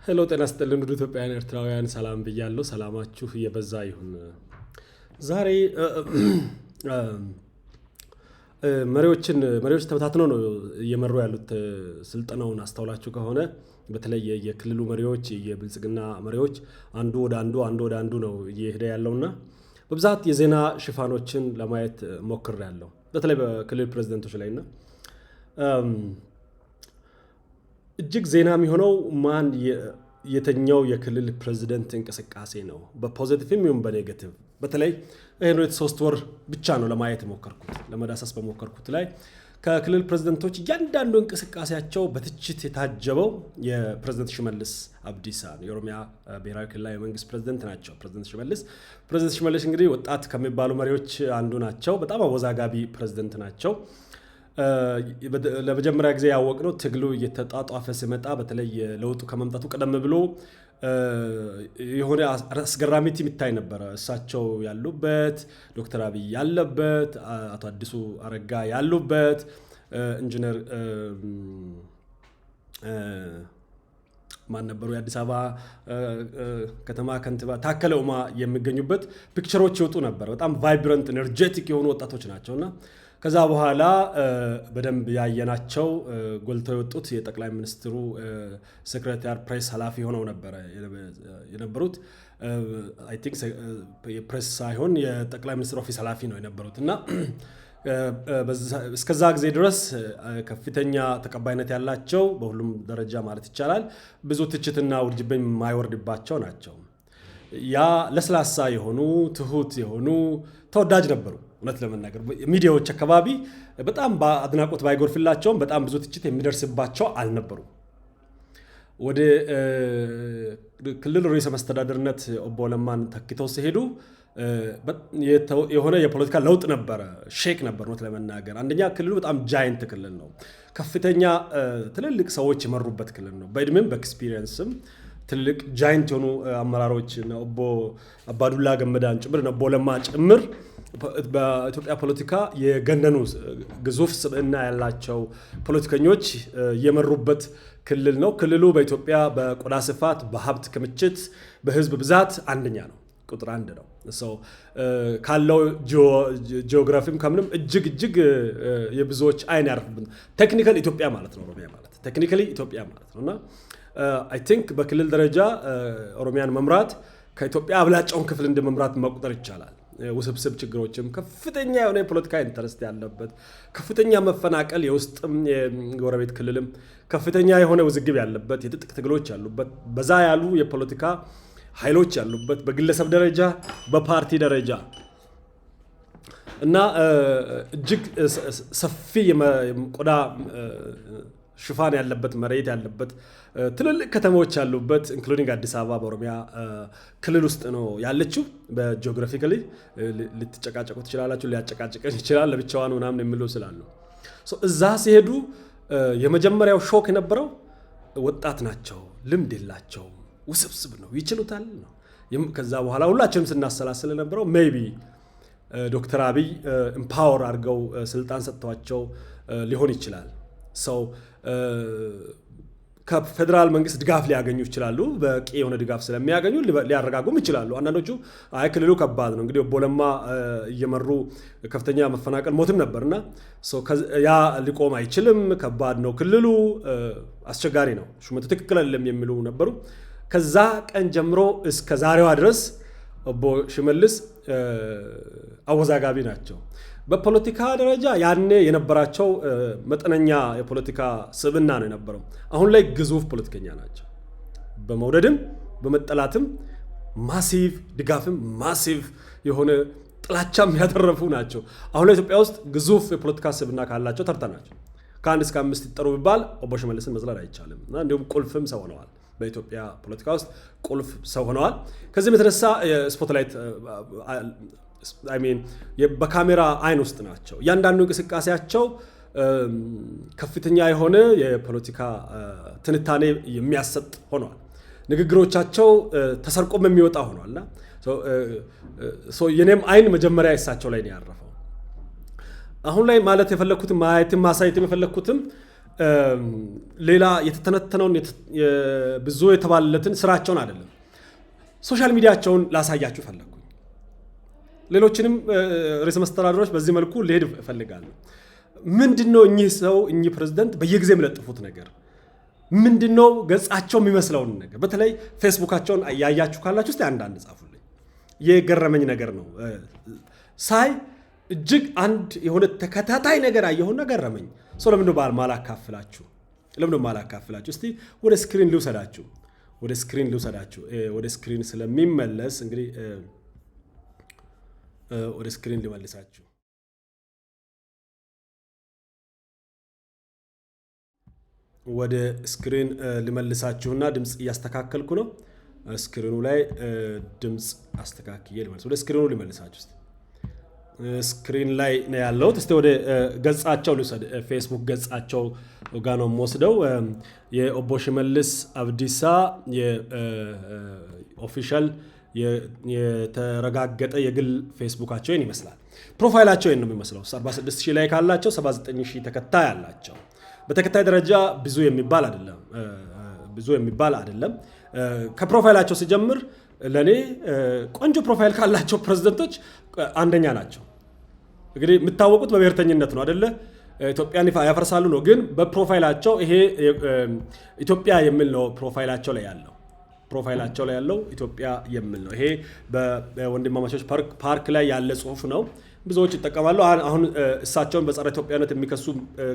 ሄሎ ጤና ይስጥልን ውድ ኢትዮጵያውያን ኤርትራውያን ሰላም ብያለሁ። ሰላማችሁ የበዛ ይሁን። ዛሬ መሪዎች ተበታትነው ነው እየመሩ ያሉት ስልጠናውን አስተውላችሁ ከሆነ በተለይ የክልሉ መሪዎች የብልጽግና መሪዎች አንዱ ወደ አንዱ ነው እየሄደ ያለውና በብዛት የዜና ሽፋኖችን ለማየት ሞክሬያለሁ። በተለይ በክልል ፕሬዝዳንቶች ላይና እጅግ ዜና የሚሆነው ማን የተኛው የክልል ፕሬዝዳንት እንቅስቃሴ ነው በፖዚቲቭም ይሁን በኔጌቲቭ። በተለይ ይሄን 3 ወር ብቻ ነው ለማየት ሞከርኩት ለመዳሰስ በሞከርኩት ላይ ከክልል ፕሬዝዳንቶች እያንዳንዱ እንቅስቃሴያቸው በትችት የታጀበው የፕሬዝዳንት ሽመልስ አብዲሳ የኦሮሚያ ብሔራዊ ክልላዊ መንግስት ፕሬዝዳንት ናቸው። ፕሬዝዳንት ሽመልስ እንግዲህ ወጣት ከሚባሉ መሪዎች አንዱ ናቸው። በጣም አወዛጋቢ ፕሬዝዳንት ናቸው። ለመጀመሪያ ጊዜ ያወቅነው ትግሉ እየተጣጣፈ ሲመጣ በተለይ ለውጡ ከመምጣቱ ቀደም ብሎ የሆነ አስገራሚ ቲም ይታይ ነበር። እሳቸው ያሉበት፣ ዶክተር አብይ ያለበት፣ አቶ አዲሱ አረጋ ያሉበት፣ ኢንጂነር ማን ነበሩ የአዲስ አበባ ከተማ ከንቲባ ታከለ ኡማ የሚገኙበት ፒክቸሮች ይወጡ ነበር። በጣም ቫይብራንት ኤነርጄቲክ የሆኑ ወጣቶች ናቸውና ከዛ በኋላ በደንብ ያየናቸው ጎልተው የወጡት የጠቅላይ ሚኒስትሩ ሴክሬታሪ ፕሬስ ኃላፊ ሆነው ነበር የነበሩት። አይ ቲንክ የፕሬስ ሳይሆን የጠቅላይ ሚኒስትር ኦፊስ ኃላፊ ነው የነበሩት እና እስከዛ ጊዜ ድረስ ከፍተኛ ተቀባይነት ያላቸው በሁሉም ደረጃ ማለት ይቻላል ብዙ ትችትና ውርጅብኝ የማይወርድባቸው ናቸው። ያ ለስላሳ የሆኑ ትሁት የሆኑ ተወዳጅ ነበሩ። እውነት ለመናገር ሚዲያዎች አካባቢ በጣም በአድናቆት ባይጎርፍላቸውም በጣም ብዙ ትችት የሚደርስባቸው አልነበሩም። ወደ ክልል ርዕሰ መስተዳድርነት ኦቦ ለማን ተክተው ሲሄዱ የሆነ የፖለቲካ ለውጥ ነበረ፣ ሼክ ነበር። እውነት ለመናገር አንደኛ ክልሉ በጣም ጃይንት ክልል ነው። ከፍተኛ ትልልቅ ሰዎች የመሩበት ክልል ነው። በእድሜም በኤክስፒሪየንስም ትልልቅ ጃይንት የሆኑ አመራሮች ኦቦ አባዱላ ገመዳን ጭምር ኦቦ ለማ ጭምር በኢትዮጵያ ፖለቲካ የገነኑ ግዙፍ ስብዕና ያላቸው ፖለቲከኞች የመሩበት ክልል ነው። ክልሉ በኢትዮጵያ በቆዳ ስፋት፣ በሀብት ክምችት፣ በህዝብ ብዛት አንደኛ ነው፣ ቁጥር 1 ነው። ካለው ጂኦግራፊም ከምንም እጅግ የብዙዎች አይን ያርፍብን ቴክኒካሊ ኢትዮጵያ ማለት ነው። ኦሮሚያ ማለት ቴክኒካሊ ኢትዮጵያ ማለት ነውና አይ ቲንክ በክልል ደረጃ ኦሮሚያን መምራት ከኢትዮጵያ አብላጫውን ክፍል እንደመምራት መቁጠር ይቻላል። ውስብስብ ችግሮችም ከፍተኛ የሆነ የፖለቲካ ኢንተረስት ያለበት ከፍተኛ መፈናቀል የውስጥም የጎረቤት ክልልም ከፍተኛ የሆነ ውዝግብ ያለበት የትጥቅ ትግሎች ያሉበት በዛ ያሉ የፖለቲካ ኃይሎች ያሉበት በግለሰብ ደረጃ በፓርቲ ደረጃ እና እጅግ ሰፊ የቆዳ ሽፋን ያለበት መሬት ያለበት ትልልቅ ከተሞች ያሉበት ኢንክሉዲንግ አዲስ አበባ በኦሮሚያ ክልል ውስጥ ነው ያለችው። በጂኦግራፊካሊ ልትጨቃጨቁ ትችላላችሁ፣ ሊያጨቃጭቀን ይችላል ለብቻዋን ምናምን የሚሉ ስላሉ እዛ ሲሄዱ የመጀመሪያው ሾክ የነበረው ወጣት ናቸው፣ ልምድ የላቸውም፣ ውስብስብ ነው፣ ይችሉታል ነው። ከዛ በኋላ ሁላችንም ስናሰላስል የነበረው ሜይቢ ዶክተር አብይ ኢምፓወር አድርገው ስልጣን ሰጥተዋቸው ሊሆን ይችላል። ሰው ከፌደራል መንግስት ድጋፍ ሊያገኙ ይችላሉ። በቂ የሆነ ድጋፍ ስለሚያገኙ ሊያረጋጉም ይችላሉ። አንዳንዶቹ አይ ክልሉ ከባድ ነው እንግዲህ ኦቦ ለማ እየመሩ ከፍተኛ መፈናቀል ሞትም ነበርና ያ ሊቆም አይችልም፣ ከባድ ነው ክልሉ፣ አስቸጋሪ ነው፣ ሹመቱ ትክክል አይደለም የሚሉ ነበሩ። ከዛ ቀን ጀምሮ እስከ ዛሬዋ ድረስ ኦቦ ሽመልስ አወዛጋቢ ናቸው። በፖለቲካ ደረጃ ያኔ የነበራቸው መጠነኛ የፖለቲካ ስብዕና ነው የነበረው። አሁን ላይ ግዙፍ ፖለቲከኛ ናቸው። በመውደድም በመጠላትም ማሲቭ ድጋፍም ማሲቭ የሆነ ጥላቻም ያተረፉ ናቸው። አሁን ላይ ኢትዮጵያ ውስጥ ግዙፍ የፖለቲካ ስብዕና ካላቸው ተርታ ናቸው። ከ1 እስከ 5 ይጠሩ ቢባል ኦቦ ሽመልስን መዝለል አይቻልም እና እንዲሁም ቁልፍም ሰው ሆነዋል። በኢትዮጵያ ፖለቲካ ውስጥ ቁልፍ ሰው ሆነዋል። ከዚህም የተነሳ ስፖትላይት በካሜራ አይን ውስጥ ናቸው። እያንዳንዱ እንቅስቃሴያቸው ከፍተኛ የሆነ የፖለቲካ ትንታኔ የሚያሰጥ ሆኗል። ንግግሮቻቸው ተሰርቆም የሚወጣ ሆኗልና የኔም አይን መጀመሪያ እሳቸው ላይ ነው ያረፈው። አሁን ላይ ማለት የፈለኩትም ማሳየት የፈለኩትም ሌላ የተተነተነውን ብዙ የተባለለትን ስራቸውን አይደለም ሶሻል ሚዲያቸውን ላሳያችሁ ፈለግኩኝ። ሌሎችንም ርዕሰ መስተዳድሮች በዚህ መልኩ ልሄድ እፈልጋለሁ። ምንድነው እኚህ ሰው እኚህ ፕሬዝዳንት በየጊዜው የሚለጥፉት ነገር ምንድነው? ገጻቸው የሚመስለውን ነገር በተለይ ፌስቡካቸውን ያያችሁ ካላችሁ እስቲ አንዳንድ ጻፉልኝ። የገረመኝ ነገር ነው ሳይ እጅግ አንድ የሆነ ተከታታይ ነገር አየሁና ገረመኝ። ሰው ለምንድነው ማላካፍላችሁ? እስቲ ወደ ስክሪን ልውሰዳችሁ። ወደ ስክሪን ስለሚመለስ እንግዲህ ወደ ስክሪን ልመልሳችሁ። ወደ ስክሪን ልመልሳችሁና ድምጽ እያስተካከልኩ ነው። ስክሪኑ ላይ ድምጽ አስተካክዬ ልመልስ። ወደ ስክሪኑ ልመልሳችሁ። ስክሪን ላይ ነው ያለሁት። እስቲ ወደ ገጻቸው ልውሰድ። ፌስቡክ ገጻቸው ጋር ነው የምወስደው። የኦቦ ሽመልስ አብዲሳ የኦፊሻል የተረጋገጠ የግል ፌስቡካቸው ይመስላል። ፕሮፋይላቸው ነው የሚመስለው። 46000 ላይ ካላቸው 79000 ተከታይ አላቸው። በተከታይ ደረጃ ብዙ የሚባል አይደለም። ከፕሮፋይላቸው ሲጀምር ለኔ ቆንጆ ፕሮፋይል ካላቸው ፕሬዝዳንቶች አንደኛ ናቸው። እንግዲህ የምታወቁት በብሔርተኝነት ነው አይደለ? ኢትዮጵያን ያፈርሳሉ ነው። ግን በፕሮፋይላቸው ይሄ ኢትዮጵያ የሚል ነው ፕሮፋይላቸው ላይ ያለው ኢትዮጵያ የሚል ነው። ይሄ በወንድማማቾች ፓርክ ላይ ያለ ጽሁፍ ነው። ብዙዎች ይጠቀማሉ። አሁን እሳቸውን በጸረ ኢትዮጵያነት የሚከሱ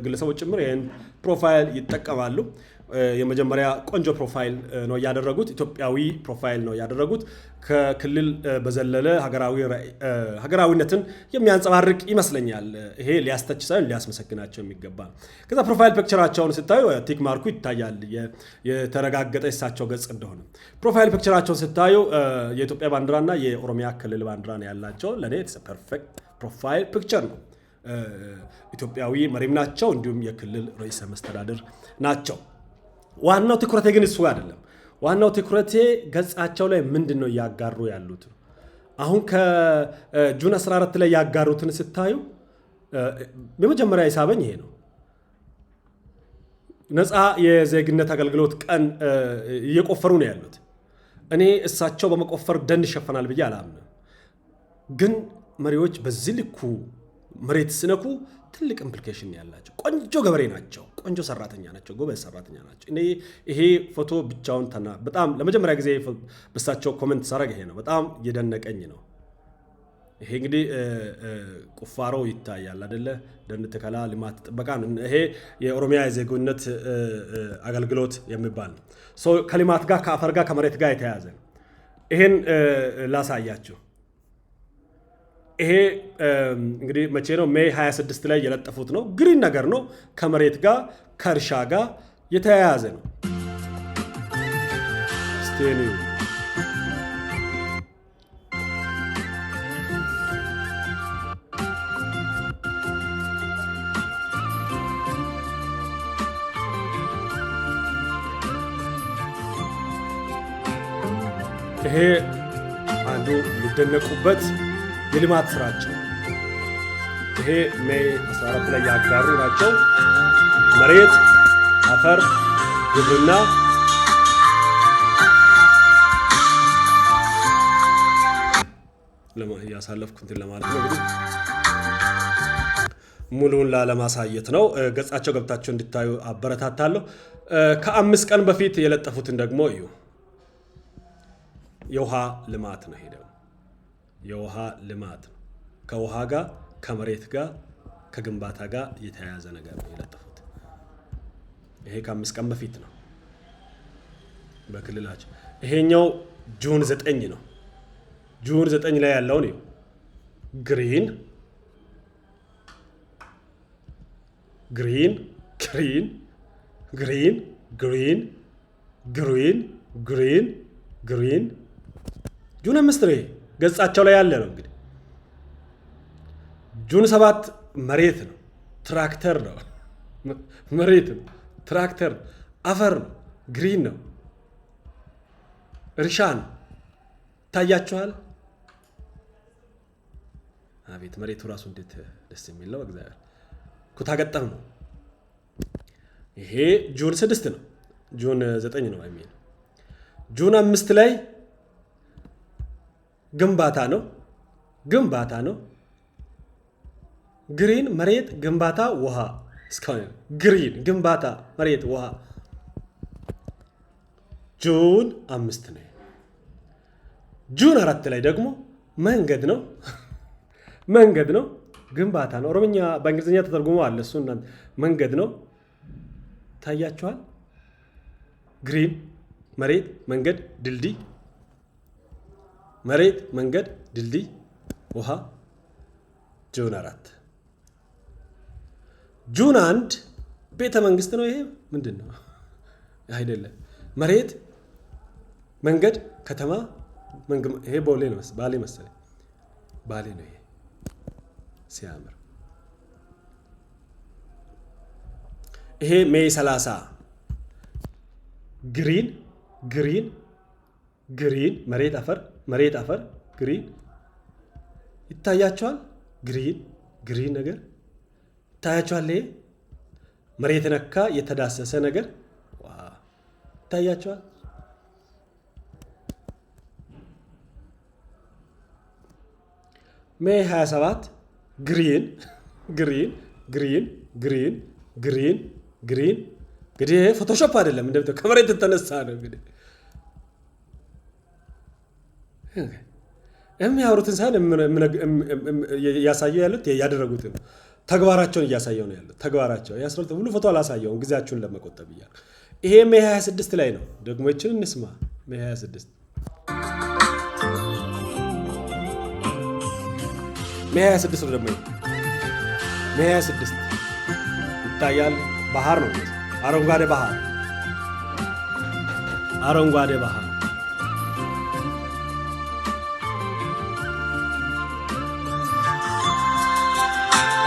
ግለሰቦች ጭምር ይሄን ፕሮፋይል ይጠቀማሉ። የመጀመሪያ ቆንጆ ፕሮፋይል ነው ያደረጉት። ኢትዮጵያዊ ፕሮፋይል ነው ያደረጉት። ከክልል በዘለለ ሀገራዊነትን የሚያንጸባርቅ ይመስለኛል። ይሄ ሊያስተች ሳይሆን ሊያስመሰግናቸው የሚገባ። ከዛ ፕሮፋይል ፒክቸራቸውን ስታዩ ቲክ ማርኩ ይታያል፣ የተረጋገጠ እሳቸው ገጽ እንደሆነ። ፕሮፋይል ፒክቸራቸውን ስታዩ የኢትዮጵያ ባንዲራና የኦሮሚያ ክልል ባንዲራ ነው ያላቸው። ለኔ ፐርፌክት ፕሮፋይል ፒክቸር ነው። ኢትዮጵያዊ መሪም ናቸው፣ እንዲሁም የክልል ርዕሰ መስተዳድር ናቸው። ዋናው ትኩረቴ ግን እሱ አይደለም። ዋናው ትኩረቴ ገጻቸው ላይ ምንድነው እያጋሩ ያሉት። አሁን ከጁን 14 ላይ ያጋሩትን ስታዩ በመጀመሪያ የሳበኝ ይሄ ነው። ነፃ የዜግነት አገልግሎት ቀን እየቆፈሩ ነው ያሉት። እኔ እሳቸው በመቆፈር ደን ይሸፈናል ብዬ አላምንም። ግን መሪዎች በዚህ ልኩ መሬት ስነኩ ትልቅ ኢምፕሊኬሽን ያላቸው ቆንጆ ገበሬ ናቸው፣ ቆንጆ ሰራተኛ ናቸው፣ ጎበዝ ሰራተኛ ናቸው። ይሄ ፎቶ ብቻውን በጣም ለመጀመሪያ ጊዜ በሳቸው ኮሜንት ሳረግ ይሄ ነው በጣም እየደነቀኝ ነው። ይሄ እንግዲህ ቁፋሮ ይታያል አይደለ? ደን ተከላ፣ ልማት ጥበቃ። ይሄ የኦሮሚያ የዜግነት አገልግሎት የሚባል ነው። ከልማት ጋር ከአፈር ጋር ከመሬት ጋር የተያያዘ ነው። ይሄን ላሳያችሁ። ይሄ እንግዲህ መቼ ነው? ሜይ 26 ላይ የለጠፉት ነው። ግሪን ነገር ነው። ከመሬት ጋር ከእርሻ ጋር የተያያዘ ነው። ስቴኒው ይሄ አንዱ የሚደነቁበት የልማት ስራቸው። ይሄ ሜይ 14 ላይ ያጋሩ ናቸው። መሬት፣ አፈር፣ ግብርና ያሳለፍኩትን ለማለት ነው። እንግዲህ ሙሉውን ላለማሳየት ነው። ገጻቸው ገብታቸው እንድታዩ አበረታታለሁ። ከ5 ቀን በፊት የለጠፉትን ደግሞ እዩ። የውሃ ልማት ነው። ሄደው የውሃ ልማት ነው። ከውሃ ጋር ከመሬት ጋር ከግንባታ ጋር የተያያዘ ነገር ነው የለጠፉት። ይሄ ከ5 ቀን በፊት ነው በክልላቸው። ይሄኛው ጁን 9 ነው። ጁን 9 ላይ ያለውን ነው። ግሪን ግሪን ግሪን ግሪን ግሪን ግሪን ግሪን ግሪን ጁን 5 ነው ገጻቸው ላይ ያለ ነው። እንግዲህ ጁን 7 መሬት ነው፣ ትራክተር ነው። መሬት ነው፣ ትራክተር፣ አፈር ነው፣ ግሪን ነው፣ እርሻ ነው። ታያችኋል። አቤት መሬቱ ራሱ እንዴት ደስ የሚል ነው። እግዚአብሔር ኩታ ገጠም ነው። ይሄ ጁን 6 ነው። ጁን 9 ነው የሚል ጁን 5 ላይ ግንባታ ነው። ግሪን መሬት፣ ግንባታ ውሃ። እስካሁን ግሪን ግንባታ መሬት ውሃ። ጁን 5 ነው። ጁን 4 ላይ ደግሞ መንገድ ነው ግንባታ ነው። ኦሮምኛ በእንግሊዝኛ ተተርጉሞ አለ። እሱ መንገድ ነው። ታያችኋል። ግሪን መሬት፣ መንገድ፣ ድልድይ። መሬት፣ መንገድ፣ ድልድይ፣ ውሃ። ጁን 4 ጁን 1 ቤተ መንግስት ነው። ይሄ ምንድን ነው? አይደለም። መሬት፣ መንገድ፣ ከተማ። ይሄ ባሌ መሰለኝ። ባሌ ነው። ይሄ ሲያምር። ይሄ ሜይ 30 ግሪን መሬት አፈር ግሪን ይታያቸዋል። ግሪን ነገር ይታያቸዋል። ይሄ መሬት ነካ የተዳሰሰ ነገር ይታያቸዋል። ሜይ 27 ግሪን እንግዲህ ፎቶሾፕ አይደለም፣ እንደምታው ከመሬት የተነሳ ነው። እንግዲህ የሚያወሩትን ሳይሆን እያሳየው ያሉት ያደረጉትን ተግባራቸውን እያሳየው ነው ያሉት። ተግባራቸው ያስፈልጥ ሁሉ ፎቶ አላሳየውም ጊዜያችሁን ለመቆጠብ እያሉ። ይሄ ሜይ 26 ላይ ነው። ደግሞ ይችን እንስማ። ሜይ 26 ነው። ደግሞ ሜይ 26 ይታያል። ባህር ነው። አረንጓዴ ባህር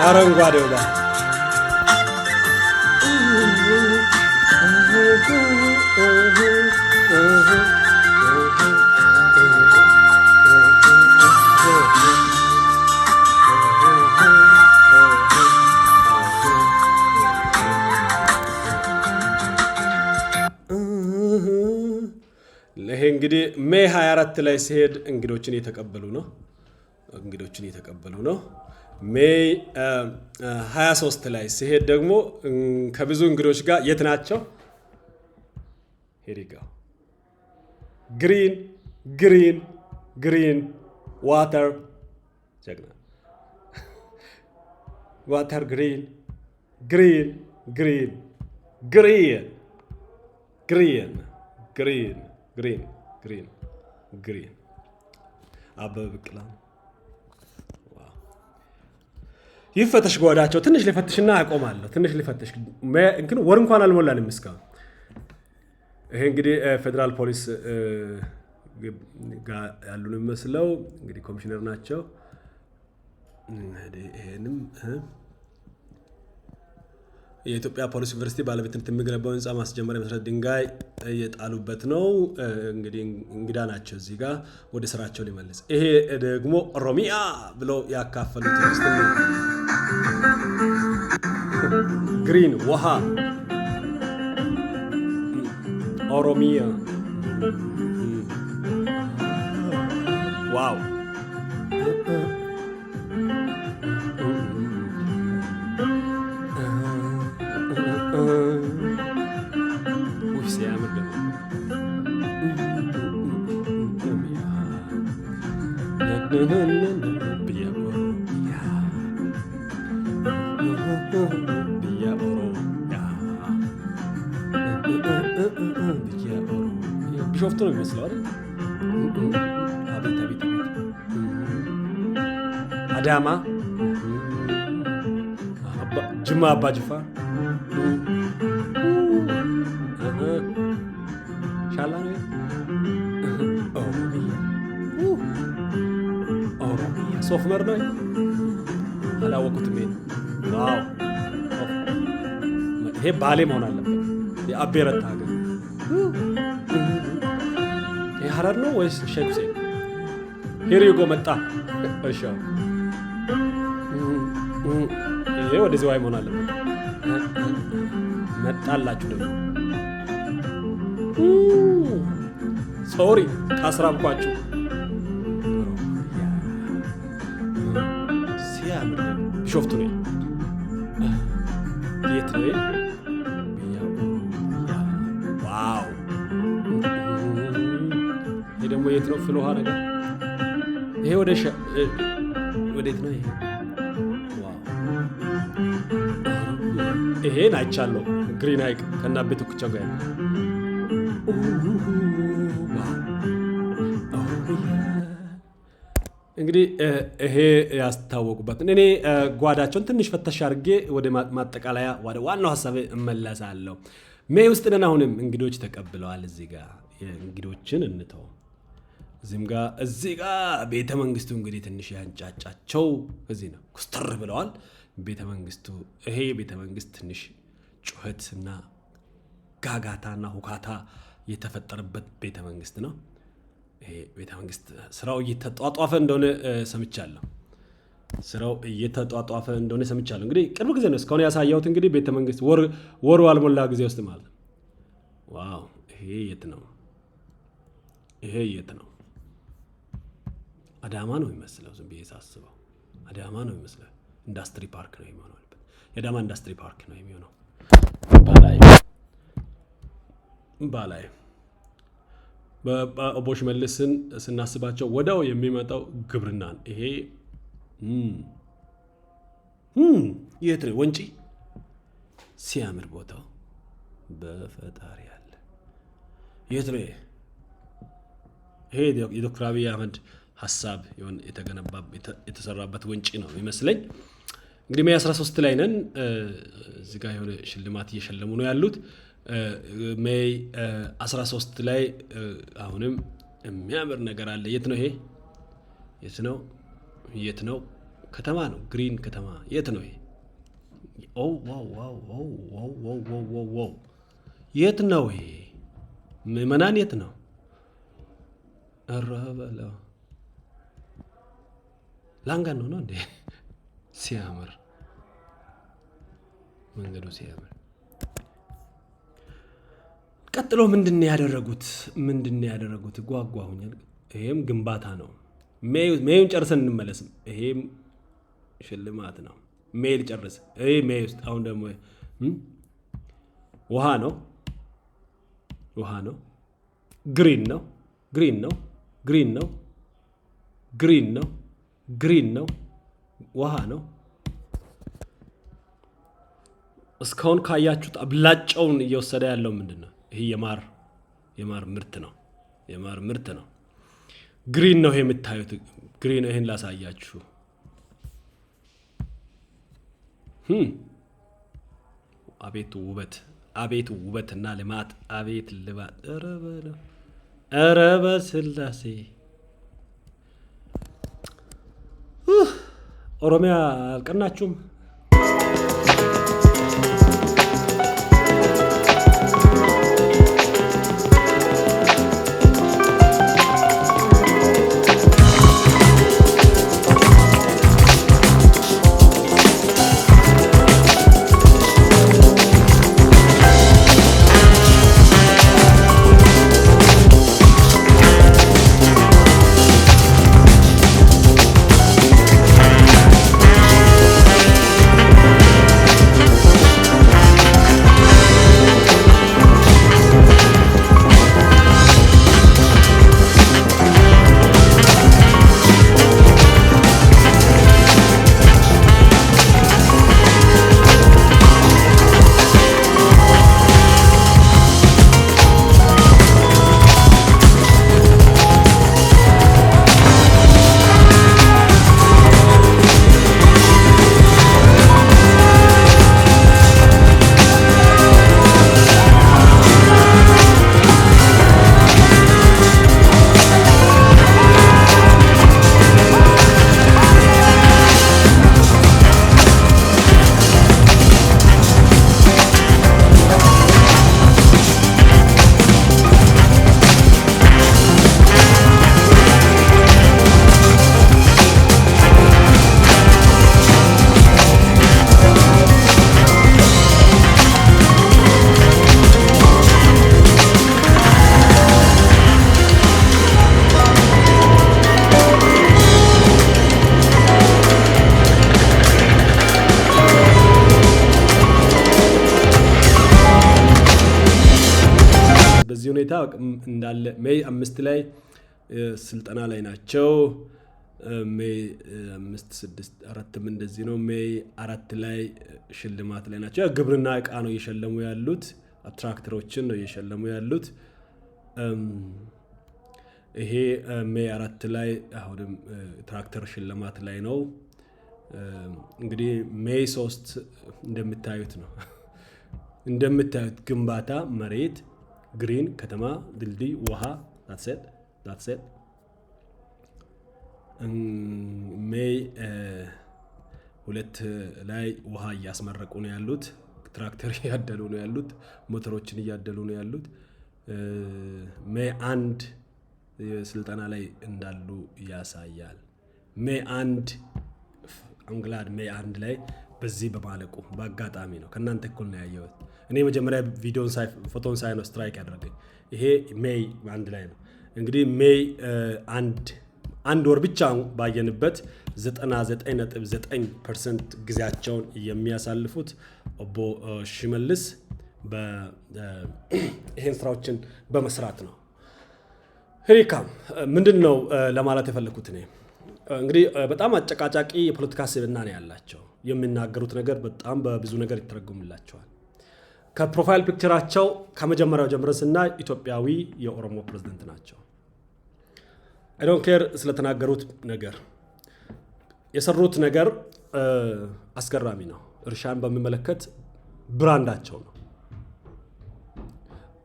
አረንጓዴው ባህር ይሄ እንግዲህ ሜይ 24 ላይ ሲሄድ እንግዶችን እየተቀበሉ ነው። ሜይ 23 ላይ ሲሄድ ደግሞ ከብዙ እንግዶች ጋር የት ናቸው? ሄሪጋው ግሪን ዋተር ጀግና ዋተር ግሪን አበበ ቢቂላ ይፈተሽ ጓዳቸው። ትንሽ ሊፈትሽና አቆማለሁ። ግን ወር እንኳን አልሞላንም እስካሁን። ይሄ እንግዲህ ፌዴራል ፖሊስ ጋር ያሉ ነው የሚመስለው። እንግዲህ ኮሚሽነር ናቸው። ይሄንም የኢትዮጵያ ፖሊስ ዩኒቨርሲቲ ባለቤትነት የሚገነባው ህንፃ ማስጀመሪያ መሰረት ድንጋይ እየጣሉበት ነው። እንግዲህ እንግዳ ናቸው እዚህ ጋር ወደ ስራቸው ሊመልስ። ይሄ ደግሞ ኦሮሚያ ብለው ያካፈሉት ግሪን ውሃ ኦሮሚያ ዋው ሲያምር ደግሞ ቢሾፍቱ ነው የሚመስለው አይደል? አቤት አዳማ፣ ጅማ አባ ጅፋር፣ ሻላ ነው። ኦሮሚያ ሶፍመር ነው። አላወቁትም። ዋው ይሄ ባሌ መሆን አለበት። የአቤ ረታ ሀገር ይሄ ሀረር ነው ወይስ ሼክ ሁሴን? ሄሪጎ መጣ። እሺ ይሄ ወደዚህ ዋይ መሆን አለበት። መጣላችሁ ደግሞ ሶሪ ካስራብኳችሁ። ሲያምር ቢሾፍቱ ነው። የት ነው? ዋው! ይሄ ደግሞ የት ነው? ፍልውሃ ነገር ይሄ ወዴት ነው? ይሄ ይሄን አይቻለሁ። ግሪን ሃይክ ከና ቤቱ ኩቻ ጋር እንግዲህ ይሄ ያስታወቁበትን እኔ ጓዳቸውን ትንሽ ፈተሽ አድርጌ ወደ ማጠቃለያ ወደ ዋናው ሀሳብ እመለሳለሁ። ሜይ ውስጥ ነን። አሁንም እንግዶች ተቀብለዋል። እዚህ ጋር እንግዶችን እንተው። እዚህ ጋር ቤተ መንግስቱ እንግዲህ ትንሽ ያንጫጫቸው እዚህ ነው። ኩስተር ብለዋል ቤተ መንግስቱ። ይሄ ቤተ መንግስት ትንሽ ጩኸትና ጋጋታና ሁካታ የተፈጠረበት ቤተ መንግስት ነው። ይሄ ቤተ መንግስት ስራው እየተጧጧፈ እንደሆነ ሰምቻለሁ። እንግዲህ ቅርብ ጊዜ ነው እስካሁን ያሳየሁት። እንግዲህ ቤተ መንግስት ወሩ አልሞላ ጊዜ ውስጥ ማለት ነው። ዋው! ይሄ የት ነው? አዳማ ነው የሚመስለው። ዝም ብዬ ሳስበው አዳማ ነው የሚመስለው። ኢንዱስትሪ ፓርክ ነው የሚሆነው። የአዳማ ኢንዱስትሪ ፓርክ ነው የሚሆነው። ባላይ በኦቦ ሽመልስን ስናስባቸው ወዳው የሚመጣው ግብርናን ይሄ የት ነው? ወንጪ ሲያምር ቦታው በፈጣሪ ያለ የት ነው? ይሄ የዶክተር አብይ አህመድ ሀሳብ የተሰራበት ወንጪ ነው ይመስለኝ። እንግዲህ ሜይ 13 ላይ ነን። እዚህ ጋር የሆነ ሽልማት እየሸለሙ ነው ያሉት። ሜይ 13 ላይ አሁንም የሚያምር ነገር አለ። የት ነው ይሄ? የት ነው? ከተማ ነው። ግሪን ከተማ። የት ነው ይሄ? ዋው! የት ነው ይሄ? ምዕመናን የት ነው? ኧረ በለው ላንጋኖ ነው እንዴ? ሲያምር መንገዱ ሲያምር። ቀጥሎ ምንድነው ያደረጉት? ጓጓሁኛል። ይሄም ግንባታ ነው። ሜይን ጨርሰን እንመለስም። ይሄም ሽልማት ነው። ሜይ ጨርስ። ይሄ ሜይ ውስጥ አሁን ደግሞ ውሃ ነው። ግሪን ነው። ውሃ ነው። እስካሁን ካያችሁት አብላጫውን እየወሰደ ያለው ምንድን ነው? ይሄ የማር ምርት ነው። ግሪን ነው። ይሄ የምታዩት ግሪን። ይሄን ላሳያችሁ። አቤት ውበትና ልማት! አቤት ልማት! ኧረ በስላሴ! ኦሮሚያ አልቀናችሁም? እንዳለ ሜይ 5 ላይ ስልጠና ላይ ናቸው። ሜይ 5 6 4 እንደዚህ ነው። ሜይ 4 ላይ ሽልማት ላይ ናቸው። ግብርና እቃ ነው እየሸለሙ ያሉት፣ ትራክተሮችን ነው እየሸለሙ ያሉት። ይሄ ሜይ 4 ላይ አሁንም ትራክተር ሽልማት ላይ ነው። እንግዲህ ሜይ 3 እንደምታዩት ነው። እንደምታዩት ግንባታ፣ መሬት፣ ግሪን፣ ከተማ፣ ድልድይ፣ ውሃ that's it ሜይ 2 ላይ ውሃ እያስመረቁ ነው ያሉት፣ ትራክተር እያደሉ ነው ያሉት፣ ሞተሮችን እያደሉ ነው ያሉት። ሜይ 1 ስልጠና ላይ እንዳሉ ያሳያል። ሜይ 1 አንግላድ ሜይ 1 ላይ በዚህ በማለቁ በአጋጣሚ ነው ከእናንተ እኩል ነው ያየሁት። እኔ መጀመሪያ ቪዲዮን ፎቶን ሳይ ነው ስትራይክ ያደረገኝ። ይሄ ሜይ 1 ላይ ነው። እንግዲህ ሜይ 1 ወር ብቻ ባየንበት 99.9% ጊዜያቸውን የሚያሳልፉት ኦቦ ሽመልስ ይሄን ስራዎችን በመስራት ነው። ሄሪካም ምንድነው ለማለት የፈለኩት እኔ እንግዲህ በጣም አጨቃጫቂ የፖለቲካ ስብዕና ነው ያላቸው። የሚናገሩት ነገር በጣም በብዙ ነገር ይተረጎምላቸዋል። ከፕሮፋይል ፒክቸራቸው ከመጀመሪያው ጀምረን ስናይ ኢትዮጵያዊ የኦሮሞ ፕሬዝዳንት ናቸው። አይ ዶንት ኬር ስለተናገሩት ነገር። የሰሩት ነገር አስገራሚ ነው። እርሻን በሚመለከት ብራንዳቸው ነው።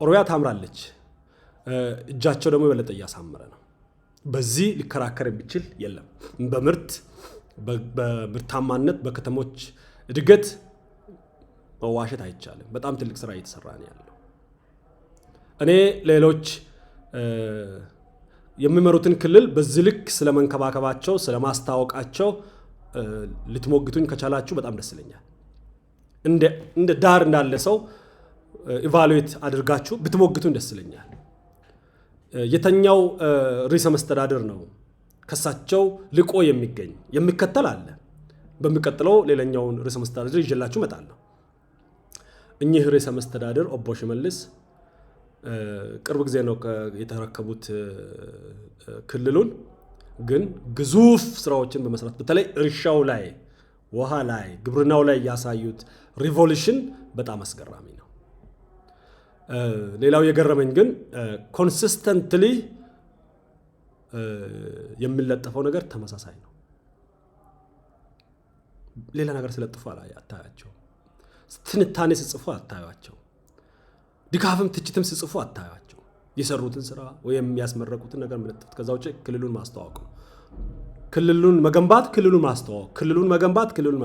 ኦሮሚያ ታምራለች፣ እጃቸው ደግሞ የበለጠ እያሳመረ ነው። በዚህ ሊከራከር የሚችል የለም። በምርታማነት በከተሞች እድገት መዋሸት አይቻልም። በጣም ትልቅ ስራ እየተሰራ ነው ያለው። እኔ ሌሎች የሚመሩትን ክልል በዚህ ልክ ስለመንከባከባቸው ስለማስታወቃቸው ልትሞግቱኝ ከቻላችሁ በጣም ደስ ይለኛል። እንደ ዳር እንዳለ ሰው ኢቫሉዌት አድርጋችሁ ብትሞግቱኝ ደስ ይለኛል። የተኛው ርዕሰ መስተዳድር ነው ከሳቸው ልቆ የሚከተል አለ። በሚቀጥለው ሌላኛውን ርዕሰ መስተዳድር ይዤላችሁ እመጣለሁ። እኚህ ርዕሰ መስተዳድር ኦቦ ሽመልስ ቅርብ ጊዜ ነው የተረከቡት ክልሉን። ግን ግዙፍ ስራዎችን በመስራት በተለይ እርሻው ላይ፣ ውሃ ላይ፣ ግብርናው ላይ ያሳዩት ሪቮሉሽን በጣም አስገራሚ ነው። ሌላው የገረመኝ ግን ኮንሲስተንትሊ የሚለጠፈው ነገር ተመሳሳይ ነው። ሌላ ነገር ስለጥፉ አታያቸው። ትንታኔ ሲጽፉ አታያቸው። ድጋፍም ትችትም ሲጽፉ አታያቸው። የሰሩትን ስራ ወይም ያስመረቁትን ነገር መለጠፍ። ከዛ ውጭ ክልሉን ማስተዋወቅ ነው። ክልሉን መገንባት፣ ክልሉን ማስተዋወቅ፣ ክልሉን መገንባት፣ ክልሉን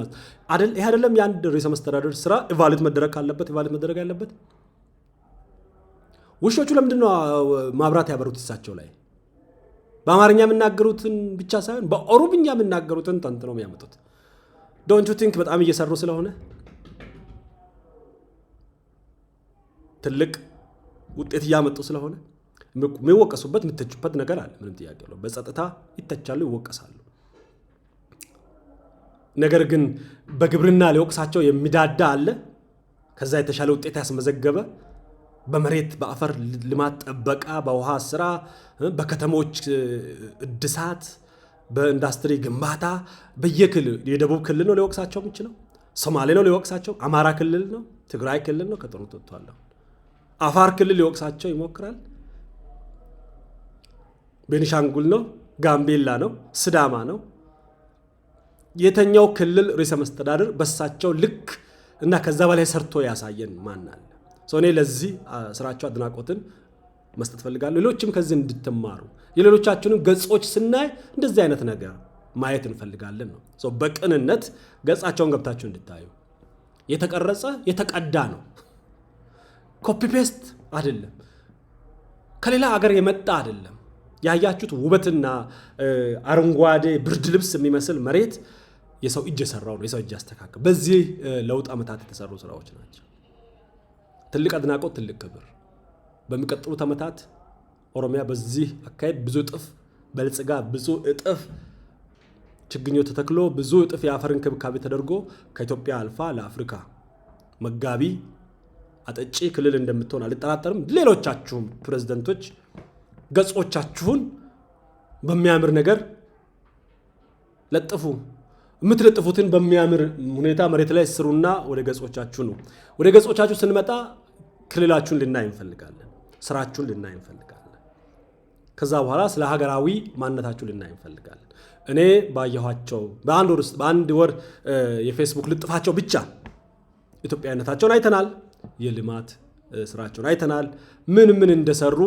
አይደል? ይሄ አይደለም የአንድ ርዕሰ መስተዳድር ስራ ኢቫሉዌት መደረግ ካለበት ኢቫሉዌት መደረግ ያለበት። ውሾቹ ለምንድን ነው ማብራት ያበሩት እሳቸው ላይ? በአማርኛ የምናገሩትን ብቻ ሳይሆን በኦሮምኛ የምናገሩትን ተንትነው የሚያመጡት። ዶንት ዩ ቲንክ በጣም እየሰሩ ስለሆነ ትልቅ ውጤት እያመጡ ስለሆነ የሚወቀሱበት የምትተቹበት ነገር አለ። ምንም ጥያቄ የለውም። በጸጥታ ይተቻሉ፣ ይወቀሳሉ። ነገር ግን በግብርና ሊወቅሳቸው የሚዳዳ አለ። ከዛ የተሻለ ውጤት ያስመዘገበ በመሬት በአፈር ልማት ጥበቃ፣ በውሃ ስራ፣ በከተሞች እድሳት፣ በኢንዱስትሪ ግንባታ በየክልል የደቡብ ክልል ነው ሊወቅሳቸው የሚችለው፣ ሶማሌ ነው ሊወቅሳቸው፣ አማራ ክልል ነው፣ ትግራይ ክልል ነው ከጦርነቱ ወጥቷል። አፋር ክልል ሊወቅሳቸው ይሞክራል። ቤኒሻንጉል ነው፣ ጋምቤላ ነው፣ ስዳማ ነው። የተኛው ክልል ርዕሰ መስተዳድር በሳቸው ልክ እና ከዛ በላይ ሰርቶ ያሳየን ማን አለ? እኔ ለዚህ ስራቸው አድናቆትን መስጠት ፈልጋለሁ። ሌሎችም ከዚህ እንድትማሩ የሌሎቻችንን ገጾች ስናይ እንደዚህ አይነት ነገር ማየት እንፈልጋለን ነው። በቅንነት ገጻቸውን ገብታችሁ እንድታዩ። የተቀረጸ የተቀዳ ነው። ኮፒ ፔስት አይደለም። ከሌላ ሀገር የመጣ አይደለም። ያያችሁት ውበትና አረንጓዴ ብርድ ልብስ የሚመስል መሬት የሰው እጅ የሰራው ነው። የሰው እጅ ያስተካከለ በዚህ ለውጥ ዓመታት የተሰሩ ስራዎች ናቸው። ትልቅ አድናቆት፣ ትልቅ ክብር። በሚቀጥሉት ዓመታት ኦሮሚያ በዚህ አካሄድ ብዙ እጥፍ በልጽጋ፣ ብዙ እጥፍ ችግኞች ተተክሎ፣ ብዙ እጥፍ የአፈር እንክብካቤ ተደርጎ ከኢትዮጵያ አልፋ ለአፍሪካ መጋቢ አጠጪ ክልል እንደምትሆን አልጠራጠርም። ሌሎቻችሁም ፕሬዝዳንቶች ገጾቻችሁን በሚያምር ነገር ለጥፉ። የምትለጥፉትን በሚያምር ሁኔታ መሬት ላይ ስሩና ወደ ገጾቻችሁ ነው። ወደ ገጾቻችሁ ስንመጣ ክልላችሁን ልናይ እንፈልጋለን፣ ስራችሁን ልናይ እንፈልጋለን። ከዛ በኋላ ስለ ሀገራዊ ማንነታችሁ ልናይ እንፈልጋለን። እኔ ባየኋቸው በአንድ ወር የፌስቡክ ልጥፋቸው ብቻ ኢትዮጵያዊነታቸውን አይተናል፣ የልማት ስራቸውን አይተናል፣ ምን እንደሰሩ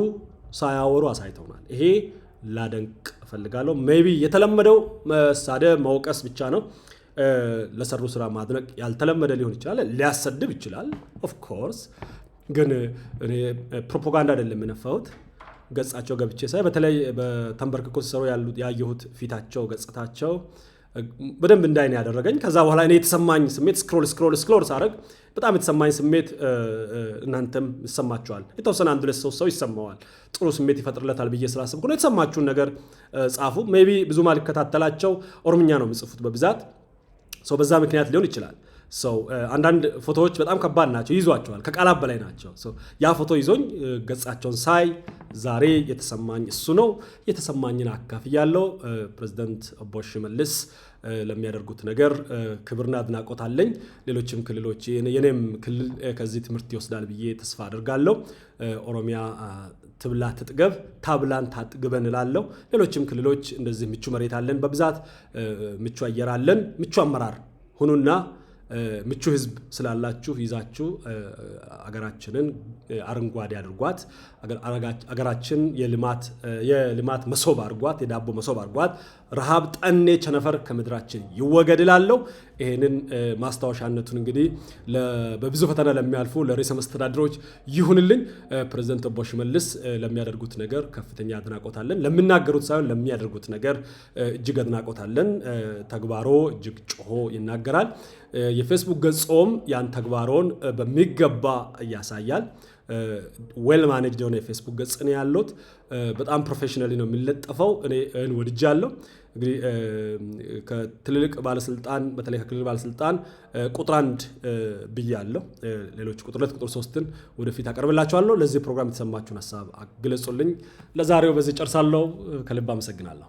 ሳያወሩ አሳይተውናል። ይሄ ላደንቅ እፈልጋለሁ። ሜቢ የተለመደው መሳደብ መውቀስ ብቻ ነው። ለሰሩ ስራ ማድነቅ ያልተለመደ ሊሆን ይችላል፣ ሊያሰድብ ይችላል። ኦፍ ኮርስ ግን እኔ ፕሮፓጋንዳ አይደለም የነፋሁት። ገጻቸው ገብቼ ሳይ በተለይ በተንበርክኮ ሲሰሩ ያየሁት ፊታቸው ገጽታቸው በደንብ እንዳይን ያደረገኝ። ከዛ በኋላ እኔ የተሰማኝ ስሜት ስክሮል ሳደርግ በጣም የተሰማኝ ስሜት እናንተም ይሰማችኋል። የተወሰነ አንድ ሁለት ሰው ይሰማዋል፣ ጥሩ ስሜት ይፈጥርለታል ብዬ ስላሰብኩ ነው። የተሰማችሁን ነገር ጻፉ። ሜቢ ብዙ ማልከታተላቸው ኦሮምኛ ነው የሚጽፉት በብዛት ሰው፣ በዛ ምክንያት ሊሆን ይችላል። አንዳንድ ፎቶዎች በጣም ከባድ ናቸው፣ ይዟቸዋል፣ ከቃላት በላይ ናቸው። ያ ፎቶ ይዞኝ ገጻቸውን ሳይ ዛሬ የተሰማኝ እሱ ነው። የተሰማኝን አካፍያለሁ። ፕሬዝዳንት ኦቦ ሽመልስ ለሚያደርጉት ነገር ክብርና አድናቆት አለኝ። ሌሎችም ክልሎች የኔም ክልል ከዚህ ትምህርት ይወስዳል ብዬ ተስፋ አድርጋለሁ። ኦሮሚያ ትብላ ትጥገብ፣ ታብላን ታጥግበን እላለሁ። ሌሎችም ክልሎች እንደዚህ ምቹ መሬት አለን፣ በብዛት ምቹ አየር አለን። ምቹ አመራር ሁኑና ምቹ ህዝብ ስላላችሁ ይዛችሁ አገራችንን አረንጓዴ አድርጓት። አገራችን የልማት መሶብ አድርጓት፣ የዳቦ መሶብ አድርጓት። ረሃብ፣ ጠኔ፣ ቸነፈር ከምድራችን ይወገድላለሁ። ይሄንን ማስታወሻነቱን እንግዲህ በብዙ ፈተና ለሚያልፉ ለርዕሰ መስተዳድሮች ይሁንልኝ። ፕሬዝዳንት ኦቦ ሽመልስ ለሚያደርጉት ነገር ከፍተኛ አድናቆት አለን። ለሚናገሩት ሳይሆን ለሚያደርጉት ነገር እጅግ አድናቆት አለን። ተግባሮ እጅግ ጮሆ ይናገራል። የፌስቡክ ገጾም ያን ተግባሮን በሚገባ ያሳያል። ዌል ማኔጅድ የሆነ የፌስቡክ ገጽ ነው ያለሁት። በጣም ፕሮፌሽናሊ ነው የሚለጠፈው። እኔ ወድጃለሁ። እንግዲህ ከትልልቅ ባለስልጣን በተለይ ከክልል ባለስልጣን ቁጥር 1 ብያለሁ። ሌሎች ቁጥር 2 ቁጥር 3ን ወደፊት አቀርብላችኋለሁ። ለዚህ ፕሮግራም የተሰማችሁን ሀሳብ ግለጹልኝ። ለዛሬው በዚህ ጨርሳለሁ። ከልብ አመሰግናለሁ።